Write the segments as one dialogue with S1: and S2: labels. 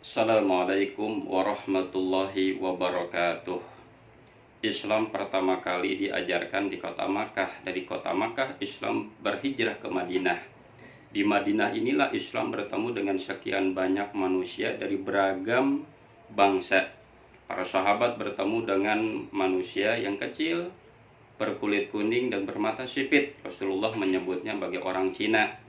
S1: Assalamualaikum warahmatullahi wabarakatuh. Islam pertama kali diajarkan di kota Makkah. Dari kota Makkah Islam berhijrah ke Madinah. Di Madinah inilah Islam bertemu dengan sekian banyak manusia dari beragam bangsa. Para sahabat bertemu dengan manusia yang kecil, berkulit kuning dan bermata sipit. Rasulullah menyebutnya sebagai orang Cina.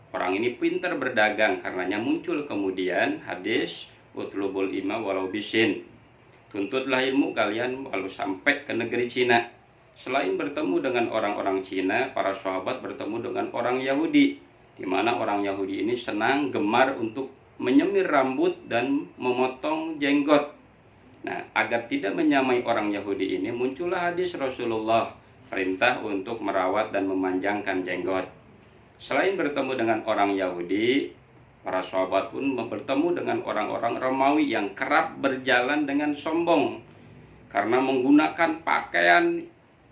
S1: Orang ini pintar berdagang, karenanya muncul kemudian hadis utlubul ilma walau bisin. Tuntutlah ilmu kalian walau sampai ke negeri Cina. Selain bertemu dengan orang-orang Cina, para sahabat bertemu dengan orang Yahudi, di mana orang Yahudi ini senang gemar untuk menyemir rambut dan memotong jenggot. Nah, agar tidak menyamai orang Yahudi ini, muncullah hadis Rasulullah, perintah untuk merawat dan memanjangkan jenggot. Selain bertemu dengan orang Yahudi, para sahabat pun bertemu dengan orang-orang Romawi yang kerap berjalan dengan sombong karena menggunakan pakaian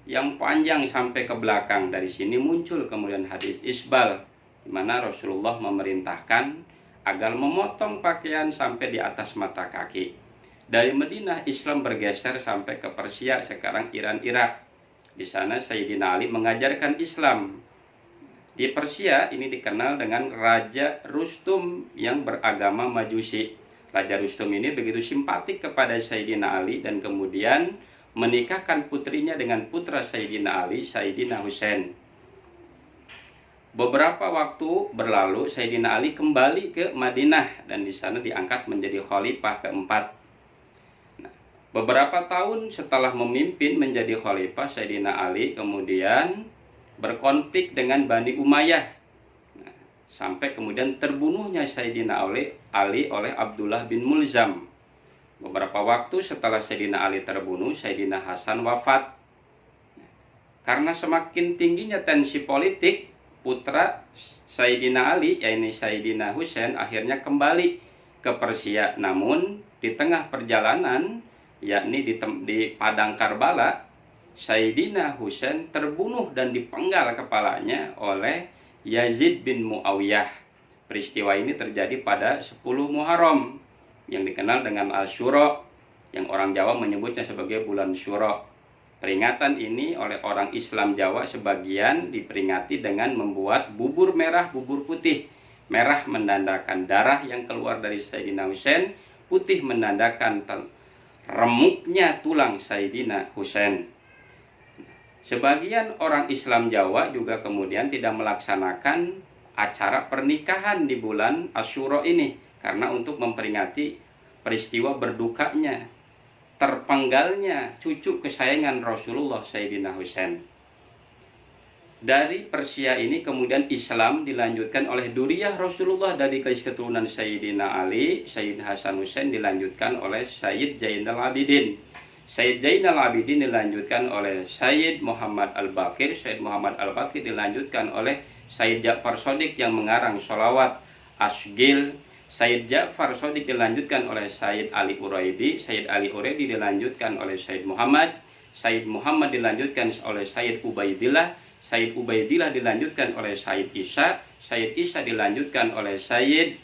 S1: yang panjang sampai ke belakang. Dari sini muncul kemudian hadis isbal, di mana Rasulullah memerintahkan agar memotong pakaian sampai di atas mata kaki. Dari Madinah Islam bergeser sampai ke Persia, sekarang Iran, Irak. Di sana Sayyidina Ali mengajarkan Islam. Di Persia ini dikenal dengan Raja Rustum yang beragama Majusi. Raja Rustum ini begitu simpatik kepada Sayyidina Ali dan kemudian menikahkan putrinya dengan putra Sayyidina Ali, Sayyidina Husain. Beberapa waktu berlalu, Sayyidina Ali kembali ke Madinah dan di sana diangkat menjadi khalifah keempat. Beberapa tahun setelah memimpin menjadi khalifah, Sayyidina Ali kemudian berkonflik dengan Bani Umayyah. Sampai kemudian terbunuhnya Sayyidina Ali oleh Abdullah bin Mulzam. Beberapa waktu setelah Sayyidina Ali terbunuh, Sayyidina Hasan wafat. Karena semakin tingginya tensi politik, putra Sayyidina Ali, yaitu Sayyidina Husain, akhirnya kembali ke Persia. Namun di tengah perjalanan, yakni di padang Karbala, Sayyidina Husain terbunuh dan dipenggal kepalanya oleh Yazid bin Muawiyah. Peristiwa ini terjadi pada 10 Muharram yang dikenal dengan Asyura, yang orang Jawa menyebutnya sebagai bulan Syura. Peringatan ini oleh orang Islam Jawa sebagian diperingati dengan membuat bubur merah, bubur putih. Merah menandakan darah yang keluar dari Sayyidina Husain, putih menandakan remuknya tulang Sayyidina Husain. Sebagian orang Islam Jawa juga kemudian tidak melaksanakan acara pernikahan di bulan Asyura ini karena untuk memperingati peristiwa berdukanya, terpenggalnya cucu kesayangan Rasulullah, Sayyidina Husain. Dari Persia ini kemudian Islam dilanjutkan oleh duriyah Rasulullah dari keturunan Sayyidina Ali, Sayyid Hasan Husain dilanjutkan oleh Sayyid Zainal Abidin. Sayyid Zainal Abidin dilanjutkan oleh Sayyid Muhammad Al-Baqir. Sayyid Muhammad Al-Baqir dilanjutkan oleh Sayyid Ja'far Shadiq yang mengarang sholawat Asgil. Sayyid Ja'far Shadiq dilanjutkan oleh Sayyid Ali Uraidi. Sayyid Ali Uraidi dilanjutkan oleh Sayyid Muhammad. Sayyid Muhammad dilanjutkan oleh Sayyid Ubaidillah. Sayyid Ubaidillah dilanjutkan oleh Sayyid Isa. Sayyid Isa dilanjutkan oleh Sayyid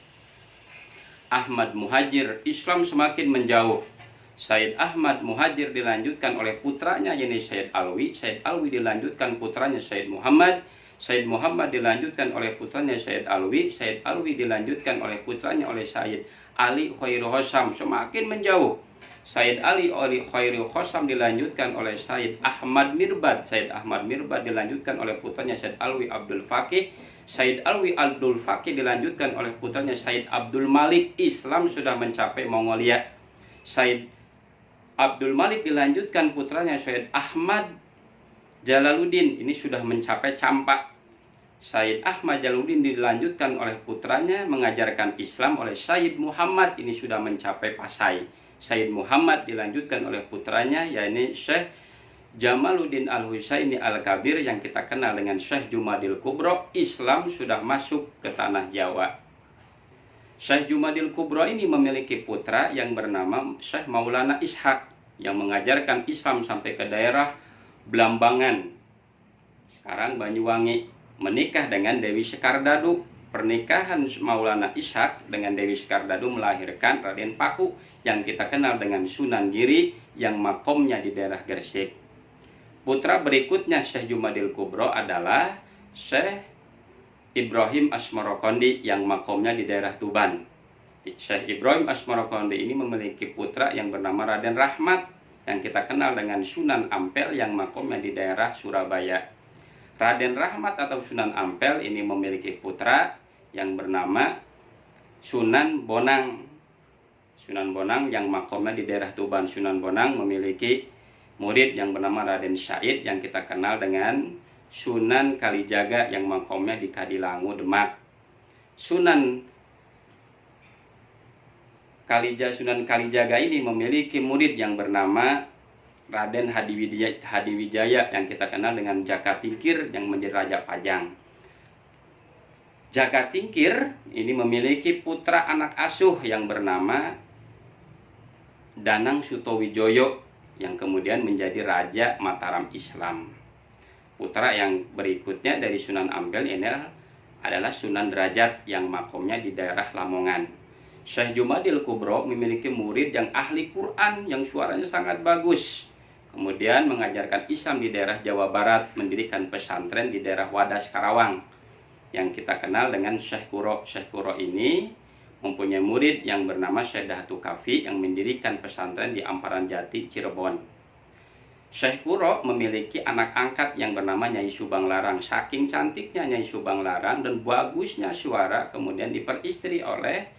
S1: Ahmad Muhajir. Islam semakin menjauh. Sayyid Ahmad Muhajir dilanjutkan oleh putranya yaitu Sayyid Alwi. Sayyid Alwi dilanjutkan putranya Sayyid Muhammad. Sayyid Muhammad dilanjutkan oleh putranya Sayyid Alwi. Sayyid Alwi dilanjutkan oleh putranya oleh Sayyid Ali Khairu Khosam. Semakin menjauh. Sayyid Ali Khairu Khosam dilanjutkan oleh Sayyid Ahmad Mirbad. Sayyid Ahmad Mirbad dilanjutkan oleh putranya Sayyid Alwi Abdul Faqih. Sayyid Alwi Abdul Faqih dilanjutkan oleh putranya Sayyid Abdul Malik. Islam sudah mencapai Mongolia. Sayyid Abdul Malik dilanjutkan putranya Sayyid Ahmad Jalaluddin, ini sudah mencapai Campak. Sayyid Ahmad Jalaluddin dilanjutkan oleh putranya mengajarkan Islam oleh Sayyid Muhammad, ini sudah mencapai Pasai. Sayyid Muhammad dilanjutkan oleh putranya yaitu Syekh Jamaluddin Al-Husaini Al-Kabir yang kita kenal dengan Syekh Jumadil Kubro. Islam sudah masuk ke tanah Jawa. Syekh Jumadil Kubro ini memiliki putra yang bernama Syekh Maulana Ishaq yang mengajarkan Islam sampai ke daerah Blambangan, sekarang Banyuwangi, menikah dengan Dewi Sekardadu. pernikahan Maulana Ishak dengan Dewi Skardado melahirkan Raden Paku yang kita kenal dengan Sunan Giri yang makomnya di daerah Gresik. Putra berikutnya Syekh Jumadil Kubro adalah Syekh Ibrahim Asmarokondi yang makomnya di daerah Tuban. Syekh Ibrahim Asmarokondi ini memiliki putra yang bernama Raden Rahmat yang kita kenal dengan Sunan Ampel yang makomnya di daerah Surabaya. Raden Rahmat atau Sunan Ampel ini memiliki putra yang bernama Sunan Bonang. Sunan Bonang yang makomnya di daerah Tuban. Sunan Bonang memiliki murid yang bernama Raden Syahid yang kita kenal dengan Sunan Kalijaga yang makomnya di Kadilangu, Demak. Sunan Kalijaga ini memiliki murid yang bernama Raden Hadiwijaya yang kita kenal dengan Jaka Tingkir yang menjadi Raja Pajang. Jaka Tingkir ini memiliki putra anak asuh yang bernama Danang Sutowijoyo yang kemudian menjadi Raja Mataram Islam. Putra yang berikutnya dari Sunan Ampel ini adalah Sunan Derajat yang makomnya di daerah Lamongan. Syekh Jumadil Kubro memiliki murid yang ahli Quran yang suaranya sangat bagus. Kemudian mengajarkan Islam di daerah Jawa Barat, mendirikan pesantren di daerah Wadas Karawang yang kita kenal dengan Syekh Kuro. Syekh Kuro ini mempunyai murid yang bernama Syekh Dahatu Kafi yang mendirikan pesantren di Amparan Jati, Cirebon. Syekh Kuro memiliki anak angkat yang bernama Nyai Subang Larang. Saking cantiknya Nyai Subang Larang dan bagusnya suara, kemudian diperistri oleh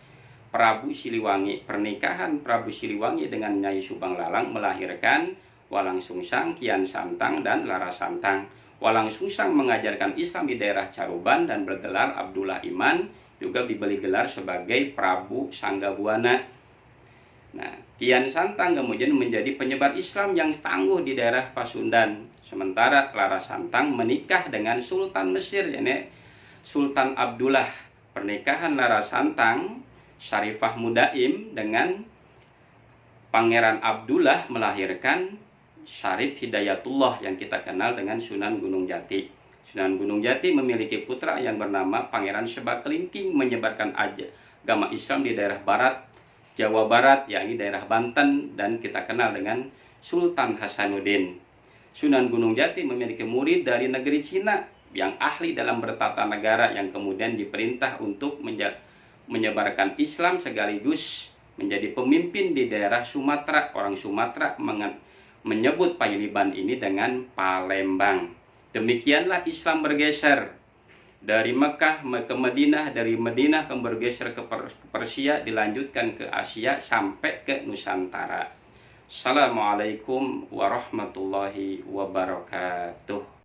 S1: Prabu Siliwangi. Pernikahan Prabu Siliwangi dengan Nyai Subang Larang melahirkan Walang Sungsang, Kian Santang, dan Lara Santang. Walang Sungsang mengajarkan Islam di daerah Caruban dan bergelar Abdullah Iman, juga diberi gelar sebagai Prabu Sanggabuana. Nah, Kian Santang kemudian menjadi penyebar Islam yang tangguh di daerah Pasundan. Sementara Lara Santang menikah dengan Sultan Mesir, yakni Sultan Abdullah. Pernikahan Lara Santang, Syarifah Mudaim dengan Pangeran Abdullah melahirkan Syarif Hidayatullah yang kita kenal dengan Sunan Gunung Jati. Sunan Gunung Jati memiliki putra yang bernama Pangeran Sebakelingking menyebarkan agama Islam di daerah barat Jawa Barat, yakni daerah Banten, dan kita kenal dengan Sultan Hasanuddin. Sunan Gunung Jati memiliki murid dari negeri Cina yang ahli dalam bertata negara yang kemudian diperintah untuk menyebarkan Islam sekaligus menjadi pemimpin di daerah Sumatera. Orang Sumatera menyebut Paguyuban ini dengan Palembang. Demikianlah Islam bergeser dari Mekah ke Madinah, dari Madinah bergeser ke Persia, dilanjutkan ke Asia sampai ke Nusantara. Assalamualaikum warahmatullahi wabarakatuh.